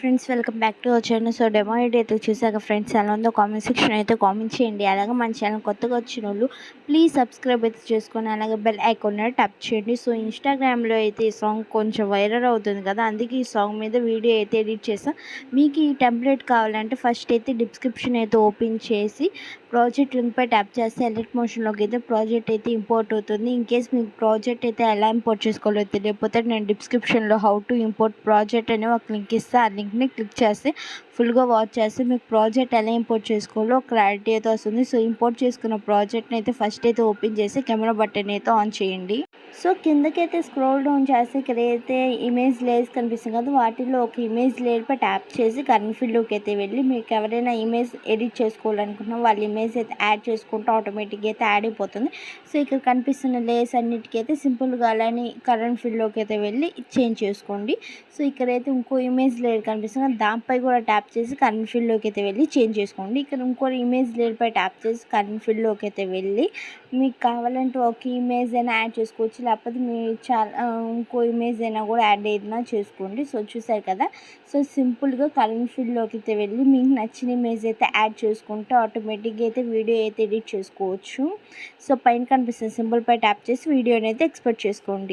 Friends, welcome back to our channel. So demo అయితే చూసాక friends ఎలా ఉందో కామెంట్ సెక్షన్ అయితే కామెంట్ చేయండి. అలాగే మన ఛానల్ కొత్తగా వచ్చిన వాళ్ళు ప్లీజ్ సబ్స్క్రైబ్ అయితే చేసుకొని అలాగే బెల్ ఐకాన్ ట్యాప్ చేయండి. సో ఇన్స్టాగ్రామ్లో అయితే ఈ సాంగ్ కొంచెం వైరల్ అవుతుంది కదా, అందుకే ఈ సాంగ్ మీద వీడియో అయితే ఎడిట్ చేస్తాను. మీకు ఈ టెంప్లెట్ కావాలంటే ఫస్ట్ అయితే డిస్క్రిప్షన్ అయితే ఓపెన్ చేసి ప్రాజెక్ట్ లింక్పై ట్యాప్ చేస్తే ఎడిట్ మోషన్లోకి అయితే ప్రాజెక్ట్ అయితే ఇంపోర్ట్ అవుతుంది. ఇన్ కేస్ మీకు ప్రాజెక్ట్ అయితే ఎలా ఇంపోర్ట్ చేసుకోవాలో తెలియకపోతే నేను డిస్క్రిప్షన్లో హౌ టు ఇంపోర్ట్ ప్రాజెక్ట్ అనే ఒక లింక్ ఇస్తే ఆ లింక్ని క్లిక్ చేస్తే ఫుల్గా వాచ్ చేస్తే మీకు ప్రాజెక్ట్ ఎలా ఇంపోర్ట్ చేసుకోవాలో క్లారిటీ అయితే వస్తుంది. సో ఇంపోర్ట్ చేసుకున్న ప్రాజెక్ట్ని అయితే ఫస్ట్ అయితే ఓపెన్ చేసి కెమెరా బటన్ అయితే ఆన్ చేయండి. సో కిందకైతే స్క్రోల్ డౌన్ చేస్తే ఇక్కడైతే ఇమేజ్ లేయర్స్ కనిపిస్తుంది కదా, వాటిల్లో ఒక ఇమేజ్ లేయర్పై ట్యాప్ చేసి కరెంట్ ఫీల్డ్లోకి అయితే వెళ్ళి మీకు ఎవరైనా ఇమేజ్ ఎడిట్ చేసుకోవాలనుకుంటున్నా వాళ్ళ ఇమేజ్ అయితే యాడ్ చేసుకుంటే ఆటోమేటిక్గా అయితే యాడ్ అయిపోతుంది. సో ఇక్కడ కనిపిస్తున్న లేయర్స్ అన్నిటికీ అయితే సింపుల్గా అలానే కరెంట్ ఫీల్డ్లోకి అయితే వెళ్ళి చేంజ్ చేసుకోండి. సో ఇక్కడైతే ఇంకో ఇమేజ్ లేయర్ కనిపిస్తుంది, దానిపై కూడా ట్యాప్ చేసి కరెంట్ ఫీల్డ్లోకి అయితే వెళ్ళి చేంజ్ చేసుకోండి. ఇక్కడ ఇంకో ఇమేజ్ లేయర్పై ట్యాప్ చేసి కరెంట్ ఫీల్డ్లోకి అయితే వెళ్ళి మీకు కావాలంటే ఒక ఇమేజ్ అయినా యాడ్ చేసుకోవచ్చు, లేకపోతే మీరు ఇంకో ఇమేజ్ అయినా కూడా యాడ్ అయినా చేసుకోండి. సో చూసారు కదా, సో సింపుల్గా కరెంట్ ఫీల్డ్లోకి అయితే వెళ్ళి మీకు నచ్చిన ఇమేజ్ అయితే యాడ్ చేసుకుంటే ఆటోమేటిక్గా అయితే వీడియో అయితే ఎడిట్ చేసుకోవచ్చు. సో పైన కనిపిస్తుంది సింబల్పై ట్యాప్ చేసి వీడియోని అయితే ఎక్స్పోర్ట్ చేసుకోండి.